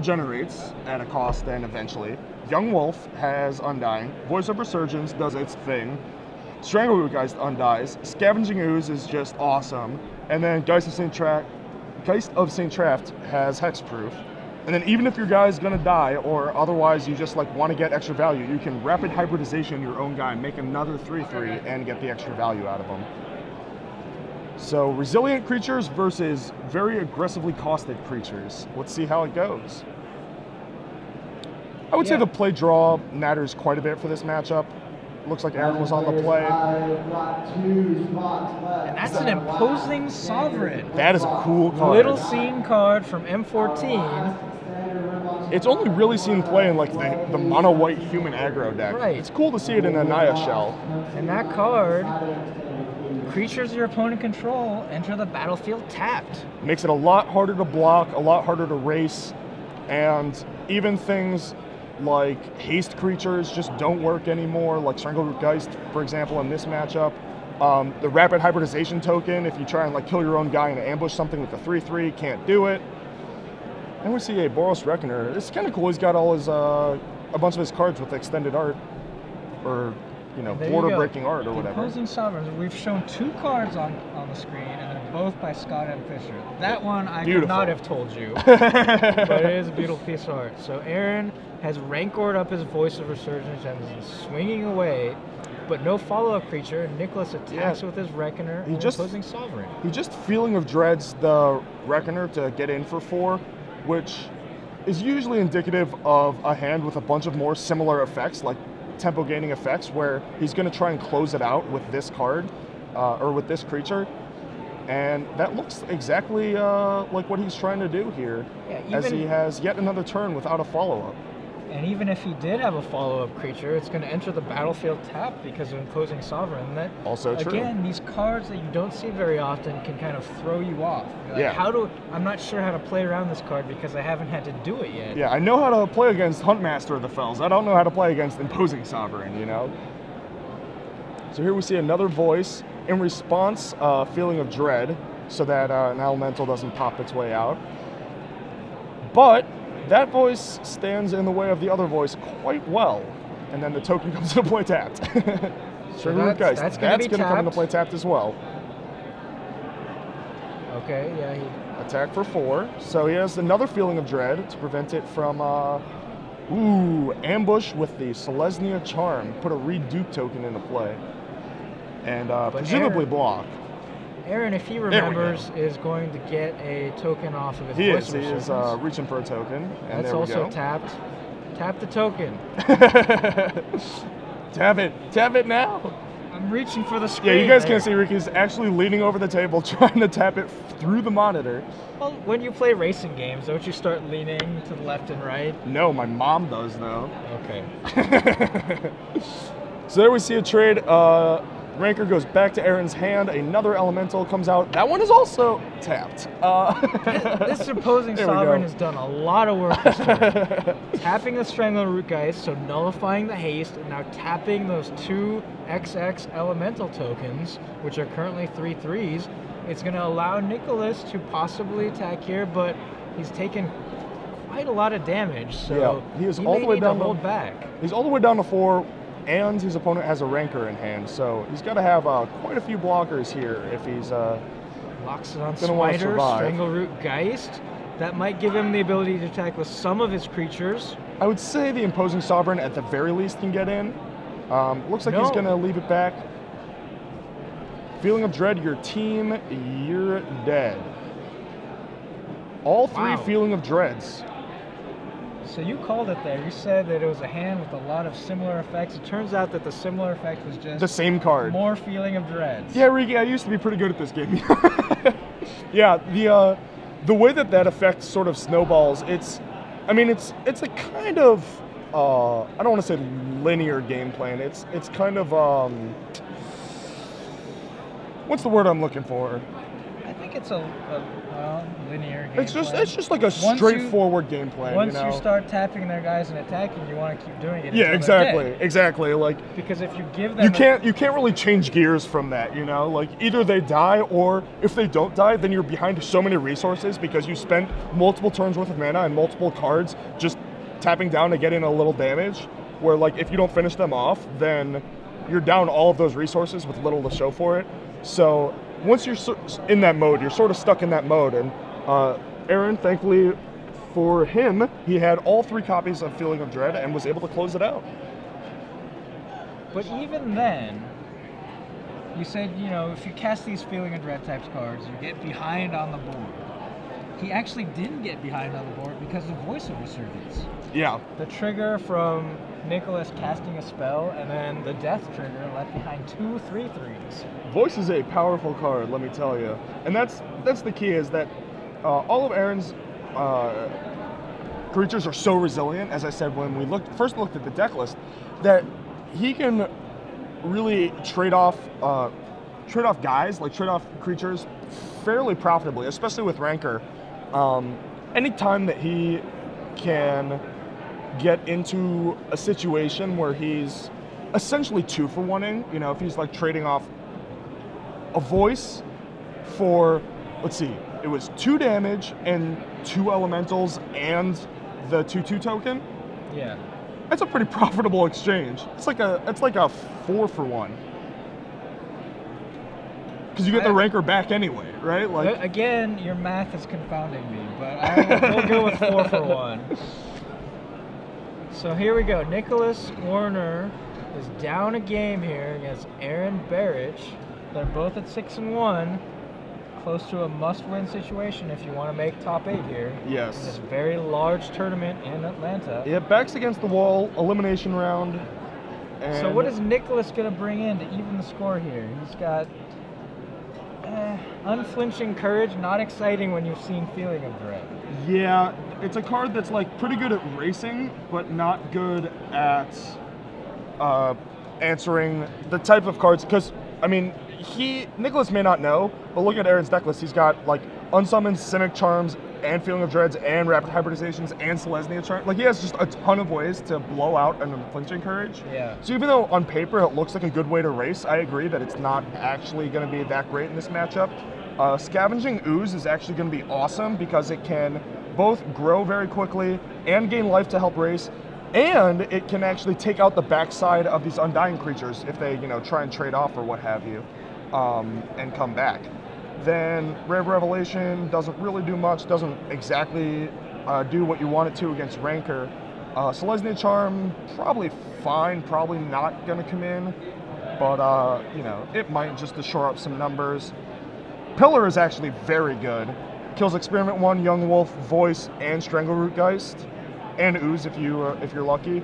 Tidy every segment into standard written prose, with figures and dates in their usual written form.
regenerates at a cost then eventually. Young Wolf has Undying. Voice of Resurgence does its thing. Strangleroot Geist undies. Scavenging Ooze is just awesome. And then Geist of St. Traft has Hexproof. And then even if your guy is gonna die, or otherwise you just like want to get extra value, you can rapid hybridization your own guy, make another 3/3, and get the extra value out of him. So resilient creatures versus very aggressively costed creatures. Let's see how it goes. I would say the play draw matters quite a bit for this matchup. Looks like Aaron was on the play. And that's an Imposing Sovereign. That is a cool card. Little seen card from M14. It's only really seen play in like the mono white human aggro deck. Right. It's cool to see it in a Naya shell. And that card, creatures your opponent control enter the battlefield tapped. Makes it a lot harder to block, a lot harder to race, and even things like haste creatures just don't work anymore, like Strangleroot Geist, for example, in this matchup. The rapid hybridization token, if you try and like kill your own guy and ambush something with a 3/3, can't do it. And we see a Boros Reckoner. It's kind of cool. He's got all his a bunch of his cards with extended art, or border breaking art or whatever. Imposing Sovereigns. We've shown 2 cards on the screen, and they're both by Scott M. Fisher. That one I could not have told you, but it is a beautiful piece of art. So Aaron has Rancored up his Voice of Resurgence and is swinging away, but no follow-up creature. Nicholas attacks with his Reckoner and Imposing Sovereign. He just Feeling of Dreads the Reckoner to get in for 4, which is usually indicative of a hand with a bunch of more similar effects, like tempo gaining effects, where he's going to try and close it out with this card, or with this creature. And that looks exactly like what he's trying to do here, as he has yet another turn without a follow-up. And even if he did have a follow-up creature, it's going to enter the battlefield tapped because of Imposing Sovereign. That also true. Again, these cards that you don't see very often can kind of throw you off. Like, I'm not sure how to play around this card because I haven't had to do it yet. Yeah, I know how to play against Huntmaster of the Fells. I don't know how to play against Imposing Sovereign, So here we see another voice. In response, Feeling of Dread, so that an elemental doesn't pop its way out. But that voice stands in the way of the other voice quite well, and then the token comes into play tapped. So that's going to come into play tapped as well. Okay, yeah. Attack for 4, so he has another Feeling of Dread to prevent it from, ambush with the Selesnya Charm. Put a Reduke token into play, and presumably block. Aaron, if he remembers, is going to get a token off of his Voice of Resurgence. He is reaching for a token. And that's also tapped. Tap the token. Tap it now. I'm reaching for the screen. Yeah, you guys can't see Ricky's actually leaning over the table trying to tap it through the monitor. Well, when you play racing games, don't you start leaning to the left and right? No, my mom does though. Okay. So there we see a trade. Rancor goes back to Aaron's hand. Another elemental comes out. That one is also tapped. This Imposing Sovereign has done a lot of work this turn. Tapping the Strangleroot Geist, so nullifying the haste, and now tapping those 2 XX elemental tokens, which are currently 3/3s. It's going to allow Nicholas to possibly attack here, but he's taken quite a lot of damage, so he is all the way down to hold back. He's all the way down to 4. And his opponent has a Rancor in hand, so he's got to have quite a few blockers here if he's locks it on Spider, Strangleroot Geist. That might give him the ability to attack with some of his creatures. I would say the Imposing Sovereign at the very least can get in. Looks like he's going to leave it back. Feeling of Dread, your team, you're dead. All 3 Feeling of Dreads. So you called it there. You said that it was a hand with a lot of similar effects. It turns out that the similar effect was just the same card. More Feeling of Dreads. Yeah, Ricky, I used to be pretty good at this game. Yeah, the way that effect sort of snowballs, it's a kind of I don't want to say linear game plan. It's kind of what's the word I'm looking for? I think it's a well, linear It's gameplay. just like a straightforward game plan. Once you know? you start tapping their guys and attacking, you want to keep doing it. Yeah, until exactly, they're dead. exactly. Like Because if you give them, you can't really change gears from that. You know, like either they die, or if they don't die, then you're behind so many resources because you spent multiple turns worth of mana and multiple cards just tapping down to get in a little damage. Where like if you don't finish them off, then you're down all of those resources with little to show for it. So once you're in that mode, you're sort of stuck in that mode. And Aaron, thankfully for him, he had all 3 copies of Feeling of Dread and was able to close it out. but even then, you said, you know, if you cast these Feeling of Dread types cards, you get behind on the board. He actually didn't get behind on the board because of Voice of Resurgence. Yeah. The trigger from Nicholas casting a spell, and then the death trigger left behind 2 3/3s. Voice is a powerful card, let me tell you. And that's the key, is that all of Aaron's creatures are so resilient, as I said when we first looked at the deck list, that he can really trade off guys, like trade off creatures fairly profitably, especially with Rancor. Anytime that he can get into a situation where he's essentially 2-for-1-ing, you know, if he's like trading off a voice for, let's see, it was 2 damage and 2 elementals and the 2/2 token. Yeah. That's a pretty profitable exchange. It's like a 4-for-1. Because you get the Rancor back anyway, right? Like again, your math is confounding me, but we'll go with 4-for-1. So here we go. Nicholas Werner is down a game here against Aaron Barich. They're both at 6-1, close to a must-win situation if you want to make top 8 here. Yes. In this very large tournament in Atlanta. Yeah, backs against the wall, elimination round. And So what is Nicholas going to bring in to even the score here? He's got unflinching courage, not exciting when you've seen Feeling of Dread. Yeah, it's a card that's like pretty good at racing, but not good at answering the type of cards. Because I mean, Nicholas may not know, but look at Aaron's deck list. He's got like Unsummoned Cynic Charms and Feeling of Dreads and Rapid Hybridizations and Selesnya Charm. Like he has just a ton of ways to blow out an Unflinching Courage. Yeah. So even though on paper it looks like a good way to race, I agree that it's not actually going to be that great in this matchup. Scavenging Ooze is actually going to be awesome because it can both grow very quickly and gain life to help race, and it can actually take out the backside of these Undying creatures if they, you know, try and trade off or what have you, and come back. Then Rare Revelation doesn't really do much, doesn't exactly do what you want it to against Rancor. Selesnya Charm, probably fine, probably not going to come in, but you know, it might just to shore up some numbers. Pillar is actually very good. Kills Experiment 1, Young Wolf, Voice, and Strangleroot Geist, and Ooze if you're lucky.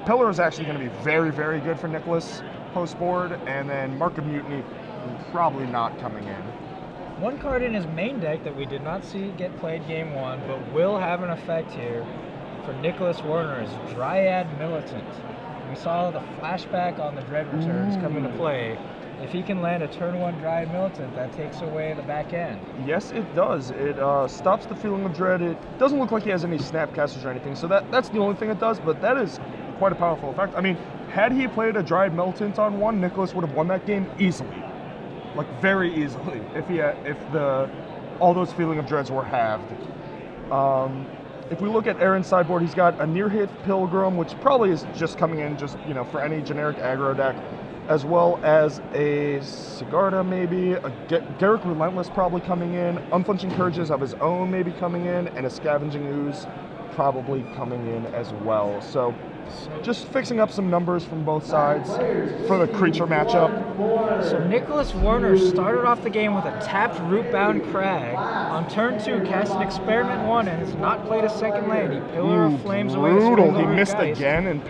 Pillar is actually going to be very, very good for Nicholas post board, and then Mark of Mutiny probably not coming in. One card in his main deck that we did not see get played game 1, but will have an effect here for Nicholas Werner is Dryad Militant. We saw the flashback on the Dread returns come into play. If he can land a turn 1 Dryad Militant, that takes away the back end. Yes, it does. It stops the Feeling of Dread. It doesn't look like he has any Snapcasters or anything, so that's the only thing it does, but that is quite a powerful effect. I mean, had he played a Dryad Militant on 1, Nicholas would have won that game easily. Like, very easily, if all those Feeling of Dreads were halved. If we look at Aaron's sideboard, he's got a Near-Hit Pilgrim, which probably is just coming in just, you know, for any generic aggro deck, as well as a Sigarda maybe, a Garruk Relentless probably coming in, Unflinching Courages of his own maybe coming in, and a Scavenging Ooze probably coming in as well. So just fixing up some numbers from both sides for the creature matchup. So Nicholas Werner started off the game with a tapped Rootbound Crag. On turn 2, cast an Experiment 1 and has not played a second land. He Pillar of Flames away. Brutal. He missed again and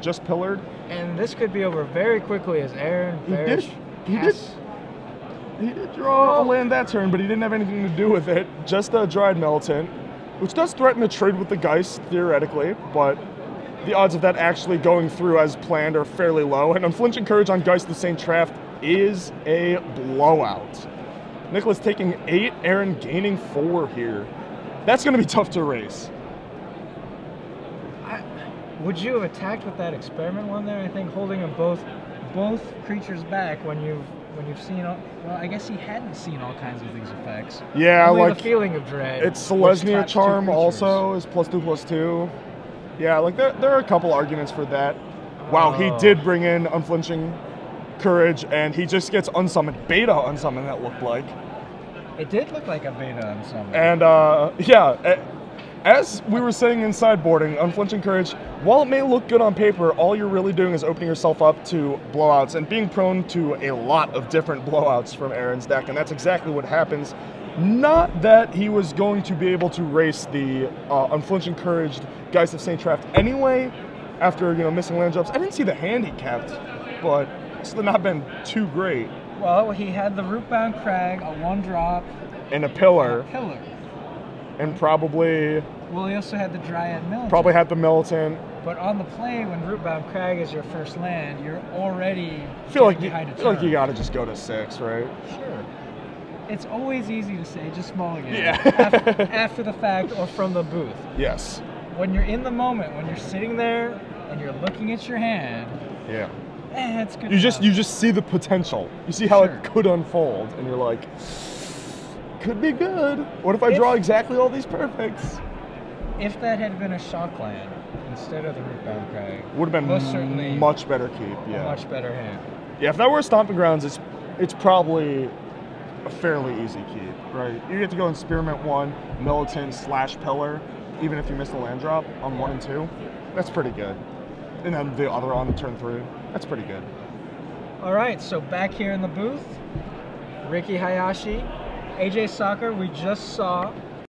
just pillared. And this could be over very quickly as Aaron Barich He did draw a land that turn, but he didn't have anything to do with it. Just a Dryad Militant, which does threaten to trade with the Geist, theoretically, but the odds of that actually going through as planned are fairly low. And Unflinching Courage on Geist the Saint Traft is a blowout. Nicholas taking 8, Aaron gaining 4 here. That's going to be tough to race. Would you have attacked with that experiment one there? I think holding them both creatures back when you've seen all, well, I guess he hadn't seen all kinds of these effects. Yeah, only like the feeling of dread. It's Selesnya Charm also is +2/+2. Yeah, like there are a couple arguments for that. Wow, he did bring in Unflinching Courage, and he just gets unsummoned. Beta unsummoned, that looked like. It did look like a beta unsummoned. And yeah, as we were saying in sideboarding, Unflinching Courage, while it may look good on paper, all you're really doing is opening yourself up to blowouts and being prone to a lot of different blowouts from Aaron's deck, and that's exactly what happens. Not that he was going to be able to race the Unflinching Courage Geist of St. Traft anyway, after missing land drops. I didn't see the hand he kept, but it's not been too great. Well, he had the Rootbound Crag, a 1-drop, and a pillar. And probably... Well, he also had the Dryad Militant. Probably had the Militant. But on the play, when Rootbound Crag is your first land, you're already feel like you gotta just go to 6, right? Sure. It's always easy to say, just small again. Yeah. after the fact or from the booth. Yes. When you're in the moment, when you're sitting there and you're looking at your hand, yeah, it's good. You just see the potential. You see how it could unfold, and you're like, could be good. What if I draw exactly all these perfects? If that had been a shock land instead of the Rootbound Crag, would have been most certainly much better keep. Yeah, a much better hand. Yeah, if that were Stomping Grounds, it's probably a fairly easy keep, right? You get to go in Spearmint 1, Militant / Pillar, even if you miss the land drop on 1 and 2. That's pretty good. And then the other on turn 3. That's pretty good. All right, so back here in the booth, Ricky Hayashi, AJ Soccer, we just saw